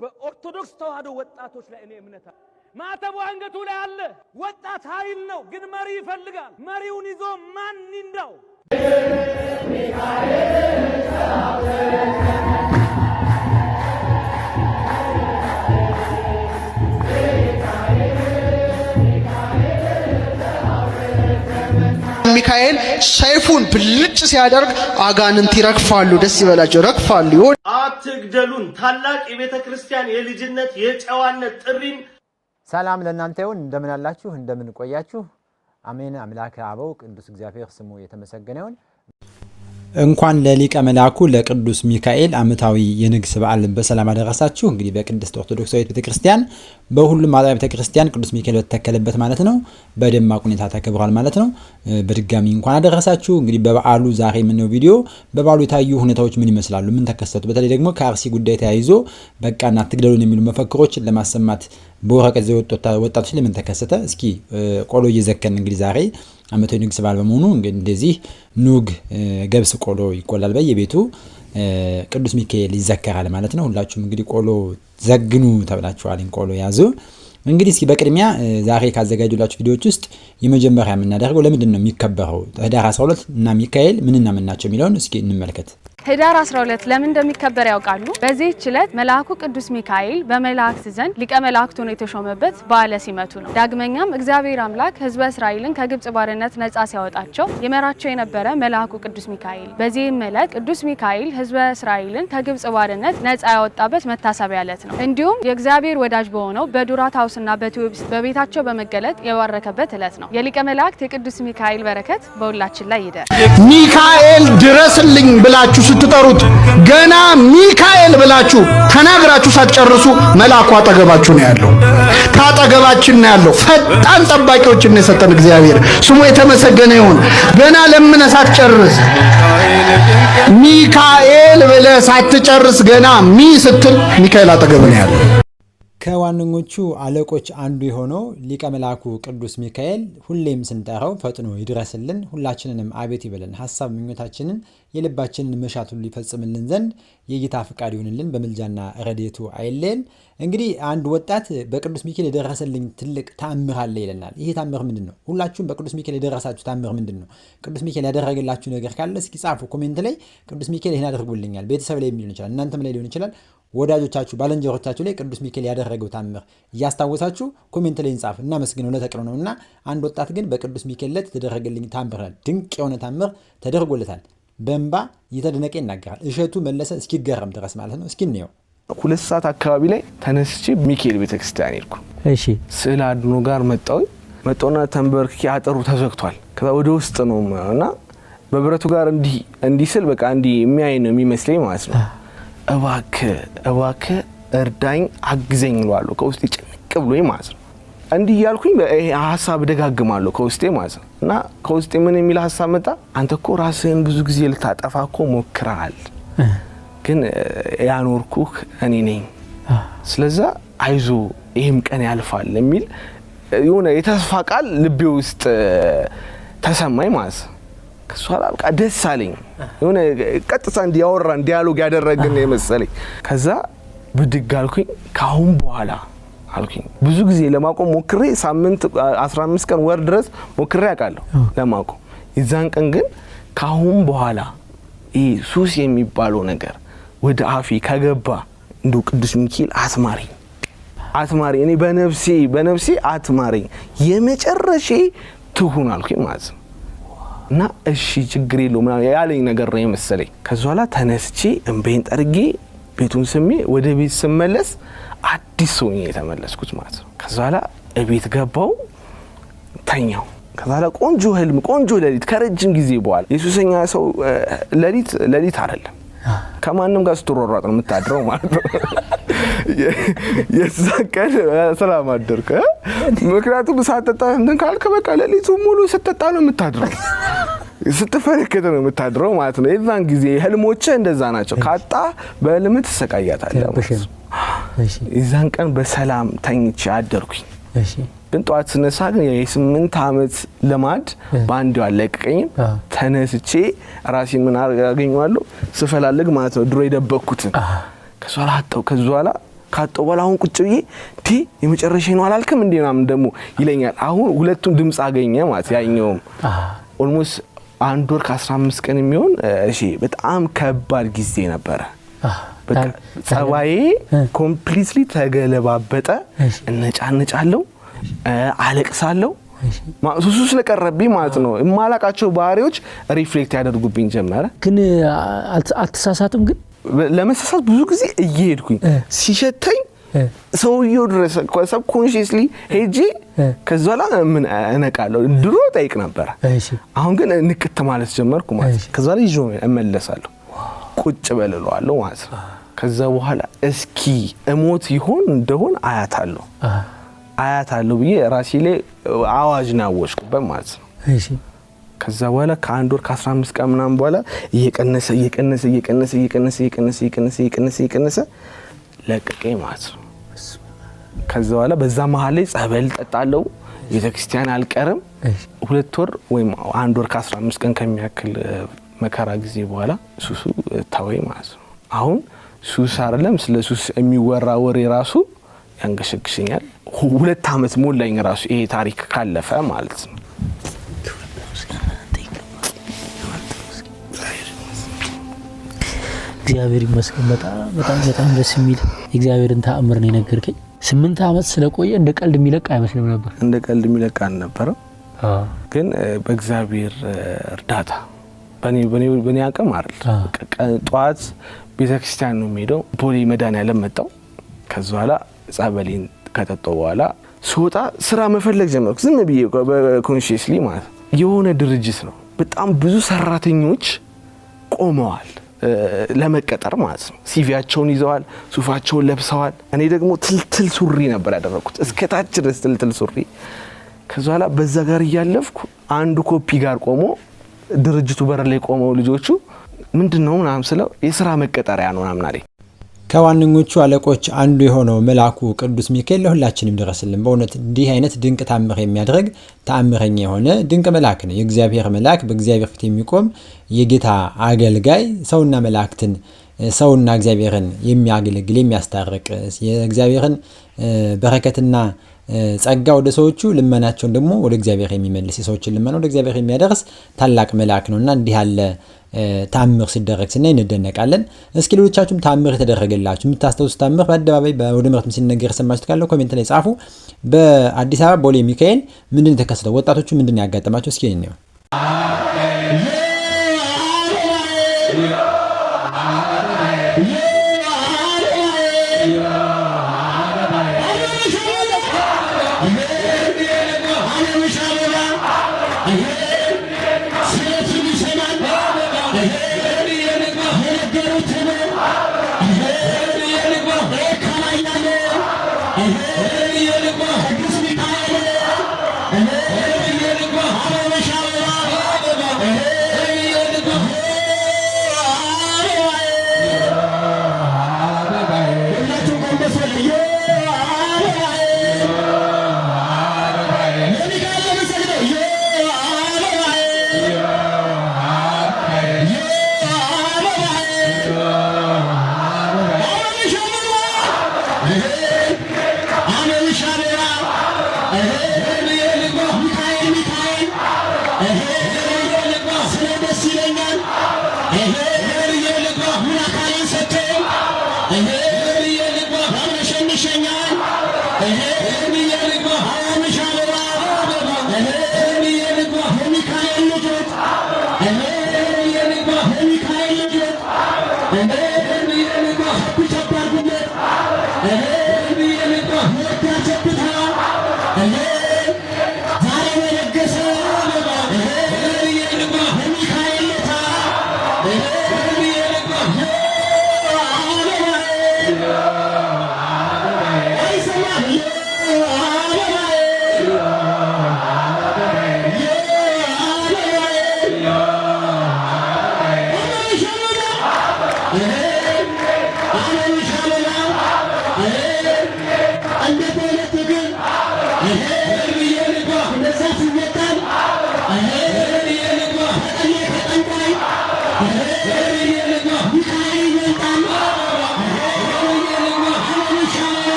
በኦርቶዶክስ ተዋህዶ ወጣቶች ላይ እኔ እምነት ማተቡ አንገቱ ላይ አለ። ወጣት ኃይል ነው፣ ግን መሪ ይፈልጋል። መሪውን ይዞ ማን ይንዳው? ሚካኤል ሰይፉን ብልጭ ሲያደርግ አጋንንት ይረግፋሉ። ደስ ይበላቸው፣ ረግፋሉ። አትግደሉን ታላቅ የቤተ ክርስቲያን የልጅነት የጨዋነት ጥሪን። ሰላም ለእናንተ ይሁን። እንደምን አላችሁ? እንደምን ቆያችሁ? አሜን። አምላከ አበው ቅዱስ እግዚአብሔር ስሙ የተመሰገነ ይሁን። እንኳን ለሊቀ መላኩ ለቅዱስ ሚካኤል ዓመታዊ የንግስ በዓል በሰላም አደረሳችሁ። እንግዲህ በቅድስት ኦርቶዶክሳዊት ቤተክርስቲያን በሁሉም አጥቢያ ቤተክርስቲያን ቅዱስ ሚካኤል በተተከለበት ማለት ነው በደማቅ ሁኔታ ተከብሯል ማለት ነው። በድጋሚ እንኳን አደረሳችሁ። እንግዲህ በበዓሉ ዛሬ የምንነው ቪዲዮ በበዓሉ የታዩ ሁኔታዎች ምን ይመስላሉ፣ ምን ተከሰቱ፣ በተለይ ደግሞ ከአርሲ ጉዳይ ተያይዞ በቃና አትግደሉን የሚሉ መፈክሮችን ለማሰማት በወረቀት ዘወጣ ወጣቶች ለምን ተከሰተ? እስኪ ቆሎ እየዘከን እንግዲህ ዛሬ ዓመታዊ ንግስ በዓል በመሆኑ እንደዚህ ኑግ ገብስ ቆሎ ይቆላል በየቤቱ ቅዱስ ሚካኤል ይዘከራል ማለት ነው። ሁላችሁም እንግዲህ ቆሎ ዘግኑ ተብላችኋል። ቆሎ ያዙ። እንግዲህ እስኪ በቅድሚያ ዛሬ ካዘጋጁላችሁ ቪዲዮዎች ውስጥ የመጀመሪያ የምናደርገው ለምንድን ነው የሚከበረው ህዳር 12 እና ሚካኤል ምንና ምን ናቸው የሚለውን እስኪ እንመልከት። ህዳር 12 ለምን እንደሚከበር ያውቃሉ? በዚህች ዕለት መልአኩ ቅዱስ ሚካኤል በመላእክት ዘንድ ሊቀ መላእክት ሆኖ የተሾመበት በዓለ ሲመቱ ነው። ዳግመኛም እግዚአብሔር አምላክ ህዝበ እስራኤልን ከግብጽ ባርነት ነፃ ሲያወጣቸው ይመራቸው የነበረ መልአኩ ቅዱስ ሚካኤል፣ በዚህም ዕለት ቅዱስ ሚካኤል ህዝበ እስራኤልን ከግብጽ ባርነት ነፃ ያወጣበት መታሰቢያ ዕለት ነው። እንዲሁም የእግዚአብሔር ወዳጅ በሆነው በዱራታውስና በቴዎብስ በቤታቸው በመገለጥ የባረከበት ዕለት ነው። የሊቀ መላእክት የቅዱስ ሚካኤል በረከት በሁላችን ላይ ይደር። ሚካኤል ድረስልኝ ብላችሁ ስትጠሩት ገና ሚካኤል ብላችሁ ተናግራችሁ ሳትጨርሱ መልአኩ አጠገባችሁ ነው ያለው። ታጠገባችን ነው ያለው። ፈጣን ጠባቂዎችን ነው የሰጠን እግዚአብሔር ስሙ የተመሰገነ ይሁን። ገና ለምን ሳትጨርስ ሚካኤል ብለህ ሳትጨርስ ገና ሚ ስትል ሚካኤል አጠገብ ነው ያለው። ከዋነኞቹ አለቆች አንዱ የሆነው ሊቀ መላኩ ቅዱስ ሚካኤል ሁሌም ስንጠራው ፈጥኖ ይድረስልን፣ ሁላችንንም አቤት ይበለን፣ ሐሳብ ምኞታችንን የልባችንን መሻት ሁሉ ይፈጽምልን ዘንድ የጌታ ፍቃድ ይሁንልን፣ በመልጃና ረድኤቱ አይለየን። እንግዲህ አንድ ወጣት በቅዱስ ሚካኤል የደረሰልኝ ትልቅ ተአምር አለ ይለናል። ይሄ ተአምር ምንድነው? ሁላችሁም በቅዱስ ሚካኤል የደረሳችሁ ተአምር ምንድነው? ቅዱስ ሚካኤል ያደረገላችሁ ነገር ካለ እስኪ ጻፉ ኮሜንት ላይ። ቅዱስ ሚካኤል ይሄን አድርጎልኛል፣ ቤተሰብ ላይ ሊሆን ይችላል፣ እናንተም ላይ ሊሆን ይችላል፣ ወዳጆቻችሁ ባለንጀሮቻችሁ ላይ ቅዱስ ሚካኤል ያደረገው ተአምር እያስታወሳችሁ ኮሜንት ላይ እንጻፍ። እናመስግነው ለተቀረው ነውና አንድ ወጣት ግን በቅዱስ ሚካኤል ላይ ተደረገልኝ ተአምር ድንቅ የሆነ ተአምር ተደርጎለታል። በእንባ እየተደነቀ ይናገራል። እሸቱ መለሰ እስኪገረም ድረስ ማለት ነው። እስኪ እንየው። 2 ሰዓት አካባቢ ላይ ተነስቼ ሚካኤል ቤተክርስቲያን ሄድኩ። እሺ ስዕል አድኖ ጋር መጣውና ተንበርክኬ አጥሩ ተዘግቷል። ከዛ ወደ ውስጥ ነውና በብረቱ ጋር እንዲህ ስል በቃ እንዲህ የሚያይ ነው የሚመስለኝ ማለት ነው። እባክህ እርዳኝ አግዘኝ እላለሁ ከውስጤ ጭንቅ ብሎኝ ማለት ነው። እንዲህ ያልኩኝ ሐሳብ ደጋግማለሁ ከውስጤ ማለት ነው። እና ከውስጤ ምን የሚል ሐሳብ መጣ? አንተ እኮ ራስህን ብዙ ጊዜ ልታጠፋ እኮ ሞክረሃል፣ ግን ያኖርኩህ እኔ ነኝ። ስለዚህ አይዞ ይሄም ቀን ያልፋል የሚል የሆነ የተስፋ ቃል ልቤ ውስጥ ተሰማኝ ማለት ነው። ከሷ በቃ ደስ አለኝ። የሆነ ቀጥታ እንዲያወራን ዲያሎግ ያደረግን የመሰለኝ። ከዛ ብድግ አልኩኝ። ካሁን በኋላ አልኩኝ ብዙ ጊዜ ለማቆም ሞክሬ ሳምንት 15 ቀን ወር ድረስ ሞክሬ አውቃለሁ ለማቆም። የዛን ቀን ግን ካሁን በኋላ ሱስ የሚባለው ነገር ወደ አፌ ከገባ እንደው ቅዱስ ሚካኤል አትማሪ እኔ በነፍሴ አትማሪ የመጨረሻ ትሁን አልኩኝ ማለት ነው። እና እሺ ችግር የለውም ያለኝ ነገር ነው የመሰለኝ። ከዛ በኋላ ተነስቼ እንበይን ጠርጌ ቤቱን ስሜ ወደ ቤት ስመለስ አዲስ ሰው ነኝ የተመለስኩት ማለት ነው። ከዛ በኋላ ቤት ገባው ተኛው። ከዛ በኋላ ቆንጆ ህልም ቆንጆ ሌሊት ከረጅም ጊዜ በኋላ የሱሰኛ ሰው ሌሊት አይደለም ከማንም ጋር ስትሮራጥ ነው የምታድረው ማለት ነው። የዛቀል ሰላም አደርከ ምክንያቱም ሳትጠጣ እንትን ካልከ በቃ ሌሊቱ ሙሉ ስትጠጣ ነው የምታድረው፣ ስትፈረከተ ነው የምታድረው ማለት ነው። የዛን ጊዜ ህልሞቼ እንደዛ ናቸው። ካጣ በህልም ትሰቃያታለህ ማለት ነው። የዛን ቀን በሰላም ተኝቼ አደርኩኝ። እሺ ግን ጧት ስነሳ ግን የ8 ዓመት ለማድ ባንድ ያለቀቀኝ ተነስቼ ራሴን ምን አገኘዋለሁ ስፈላልግ ማለት ነው ድሮ የደበኩትን ከሷላ አጣው ከዟላ ካጣው በኋላ አሁን ቁጭ ብዬ የመጨረሻ ነው አላልከም እንዴ ምናምን ደግሞ ይለኛል አሁን ሁለቱም ድምጽ አገኘ ማለት ያኛውም ኦልሞስት 1 ወር ከ15 ቀን የሚሆን እሺ በጣም ከባድ ጊዜ ነበር በቃ ጸባዬ ኮምፕሊትሊ ተገለባበጠ እነጫነጫለሁ አለቅሳለሁ ሱሱ ስለቀረብኝ ማለት ነው የማላቃቸው ባህሪዎች ሪፍሌክት ያደርጉብኝ ጀመረ ግን አትሳሳቱም ግን ለመሳሳት ብዙ ጊዜ እየሄድኩኝ ሲሸተኝ ሰውየው ድረስ ሰብኮንሺየስሊ ሄጂ ከዛላ ምን እነቃለሁ ድሮ ጠይቅ ነበር አሁን ግን ንቅት ማለት ጀመርኩ ማለት ከዛላ ይዞ እመለሳለሁ ቁጭ በልሏለሁ ማለት ነው ከዛ በኋላ እስኪ እሞት ይሆን እንደሆን አያታለሁ ብዬ ራሴ ላይ አዋጅ ናወሽኩበት ማለት ነው እሺ ከዛ በኋላ ከ1 ወር ከ15 ቀን ምናምን በኋላ እየቀነሰ ለቀቀኝ ማለት ነው ከዛ በኋላ በዛ መሃል ላይ ጸበል ጠጣለሁ ቤተክርስቲያን አልቀርም 2 ወር ወይም 1 ወር ከ15 ቀን ከሚያክል መከራ ጊዜ በኋላ ሱሱ ታወይ ማለት ነው አሁን ሱስ አይደለም ስለ ሱስ የሚወራ ወሬ ራሱ ያንገሸግሸኛል 2 ዓመት ሞላኝ ራሱ ይሄ ታሪክ ካለፈ ማለት ነው እግዚአብሔር ይመስገን በጣም ደስ የሚል እግዚአብሔርን ተአምር ነው የነገርከኝ 8 ዓመት ስለቆየ እንደ ቀልድ የሚለቅ አይመስልም ነበር እንደ ቀልድ የሚለቅ አልነበረም ግን በእግዚአብሔር እርዳታ በኔ አቅም አይደል ጧት ቤተክርስቲያን ነው የሚሄደው ፖሊ መድኃኒዓለም መጣው ከዛ በኋላ ጸበሌን ከጠጣው በኋላ ሶጣ ስራ መፈለግ ጀመርኩ ዝም ብዬ በኮንሺየስሊ ማለት የሆነ ድርጅት ነው በጣም ብዙ ሰራተኞች ቆመዋል ለመቀጠር ማለት ነው ሲቪያቸውን ይዘዋል ሱፋቸውን ለብሰዋል እኔ ደግሞ ትልትል ሱሪ ነበር ያደረኩት እስከታች ድረስ ትልትል ሱሪ ከዛ በኋላ በዛ ጋር ያለፍኩ አንዱ ኮፒ ጋር ቆሞ ድርጅቱ በር ላይ ቆመው ልጆቹ ምንድነው ምናምን ስለው የሥራ መቀጠሪያ ነው ምናምን አለኝ ከዋነኞቹ አለቆች አንዱ የሆነው መልአኩ ቅዱስ ሚካኤል ለሁላችንም ድረስልን በእውነት እንዲህ አይነት ድንቅ ታምር የሚያደርግ ተአምረኛ የሆነ ድንቅ መልአክ ነው የእግዚአብሔር መልአክ በእግዚአብሔር ፊት የሚቆም የጌታ አገልጋይ ሰውና መላእክትን ሰውና እግዚአብሔርን የሚያገለግል የሚያስታርቅ የእግዚአብሔርን በረከትና ጸጋ ወደ ሰዎቹ ልመናቸውን ደግሞ ወደ እግዚአብሔር የሚመልስ የሰዎችን ልመና ወደ እግዚአብሔር የሚያደርስ ታላቅ መልአክ ነውና እንዲህ ያለ ታምር ሲደረግ ስናይ እንደነቃለን እስኪ ሌሎቻችሁም ታምር ተደረገላችሁ የምታስተውሉት ታምር በአደባባይ ወደ ምርት ሲነገር ሰማችሁት ካለው ኮሜንት ላይ ጻፉ በአዲስ አበባ ቦሌ ሚካኤል ምንድነው የተከሰተው ወጣቶቹ ምንድነው ያጋጠማቸው እስኪ እንየው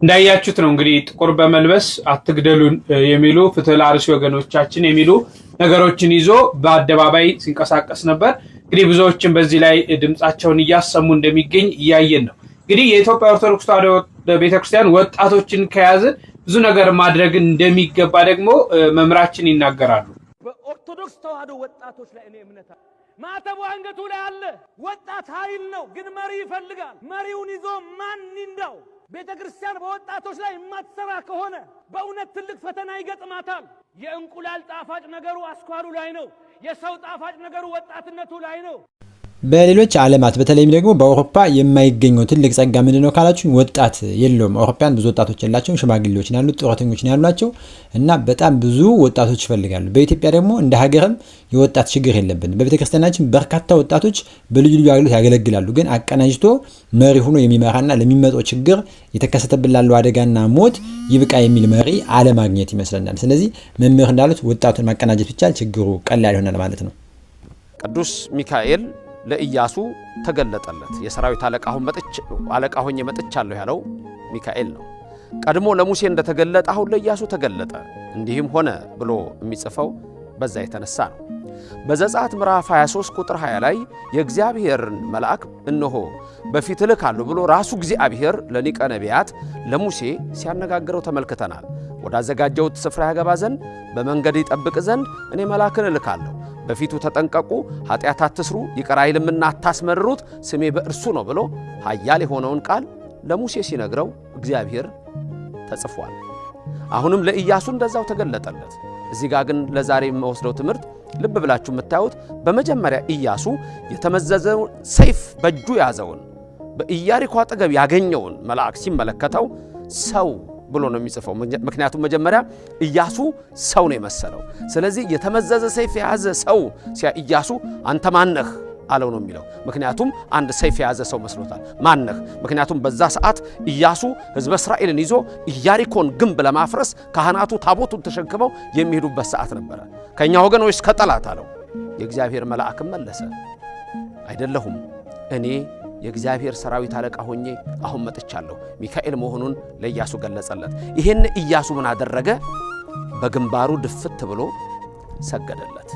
እንዳያችሁት ነው እንግዲህ ጥቁር በመልበስ አትግደሉን የሚሉ ፍትህ ለአርሲ ወገኖቻችን የሚሉ ነገሮችን ይዞ በአደባባይ ሲንቀሳቀስ ነበር። እንግዲህ ብዙዎችን በዚህ ላይ ድምጻቸውን እያሰሙ እንደሚገኝ እያየን ነው። እንግዲህ የኢትዮጵያ ኦርቶዶክስ ተዋሕዶ ቤተክርስቲያን ወጣቶችን ከያዘ ብዙ ነገር ማድረግ እንደሚገባ ደግሞ መምራችን ይናገራሉ። በኦርቶዶክስ ተዋሕዶ ወጣቶች ላይ እኔ እምነት አለ። ማተቡ አንገቱ ላይ አለ። ወጣት ኃይል ነው፣ ግን መሪ ይፈልጋል። መሪውን ይዞ ማን ይንዳው? ቤተክርስቲያን በወጣቶች ላይ የማትሰራ ከሆነ በእውነት ትልቅ ፈተና ይገጥማታል። የእንቁላል ጣፋጭ ነገሩ አስኳሉ ላይ ነው። የሰው ጣፋጭ ነገሩ ወጣትነቱ ላይ ነው። በሌሎች ዓለማት በተለይም ደግሞ በአውሮፓ የማይገኘው ትልቅ ጸጋ ምንድነው ካላችሁ ወጣት የለውም። አውሮፓውያን ብዙ ወጣቶች ያላቸው ሽማግሌዎች ናሉ፣ ጡረተኞች ናሏቸው እና በጣም ብዙ ወጣቶች ይፈልጋሉ። በኢትዮጵያ ደግሞ እንደ ሀገርም የወጣት ችግር የለብን። በቤተክርስቲያናችን በርካታ ወጣቶች በልዩ ልዩ አገልግሎት ያገለግላሉ። ግን አቀናጅቶ መሪ ሆኖ የሚመራና ለሚመጣው ችግር የተከሰተብን ላለው አደጋና ሞት ይብቃ የሚል መሪ አለማግኘት ይመስለናል። ስለዚህ መምህር እንዳሉት ወጣቱን ማቀናጀት ብቻ ችግሩ ቀላል ይሆናል ማለት ነው። ቅዱስ ሚካኤል ለኢያሱ ተገለጠለት። የሰራዊት አለቃ ሆኜ መጥቻለሁ ያለው ሚካኤል ነው። ቀድሞ ለሙሴ እንደተገለጠ አሁን ለኢያሱ ተገለጠ። እንዲህም ሆነ ብሎ የሚጽፈው በዛ የተነሳ ነው። በዘጸአት ምዕራፍ 23 ቁጥር 20 ላይ የእግዚአብሔርን መልአክ እነሆ በፊት እልካለሁ ብሎ ራሱ እግዚአብሔር ለሊቀ ነቢያት ለሙሴ ሲያነጋግረው ተመልክተናል። ወዳዘጋጀሁት ስፍራ ያገባ ዘንድ በመንገድ ይጠብቅ ዘንድ እኔ መልአክን እልካለሁ። በፊቱ ተጠንቀቁ፣ ኃጢአት አትስሩ፣ ይቅር አይልምና አታስመርሩት፣ ስሜ በእርሱ ነው ብሎ ኃያል የሆነውን ቃል ለሙሴ ሲነግረው እግዚአብሔር ተጽፏል። አሁንም ለኢያሱ እንደዛው ተገለጠለት። እዚህ ጋር ግን ለዛሬ የምወስደው ትምህርት ልብ ብላችሁ የምታዩት በመጀመሪያ ኢያሱ የተመዘዘውን ሰይፍ በእጁ ያዘውን በኢያሪኮ አጠገብ ያገኘውን መልአክ ሲመለከተው ሰው ብሎ ነው የሚጽፈው። ምክንያቱም መጀመሪያ ኢያሱ ሰው ነው የመሰለው። ስለዚህ የተመዘዘ ሰይፍ የያዘ ሰው ኢያሱ አንተ ማነህ አለው ነው የሚለው። ምክንያቱም አንድ ሰይፍ የያዘ ሰው መስሎታል። ማነህ? ምክንያቱም በዛ ሰዓት ኢያሱ ሕዝበ እስራኤልን ይዞ ኢያሪኮን ግንብ ለማፍረስ ካህናቱ ታቦቱን ተሸክመው የሚሄዱበት ሰዓት ነበረ። ከኛ ወገን ወይስ ከጠላት አለው። የእግዚአብሔር መልአክም መለሰ አይደለሁም፣ እኔ የእግዚአብሔር ሰራዊት አለቃ ሆኜ አሁን መጥቻለሁ። ሚካኤል መሆኑን ለኢያሱ ገለጸለት። ይሄን ኢያሱ ምን አደረገ? በግንባሩ ድፍት ብሎ ሰገደለት።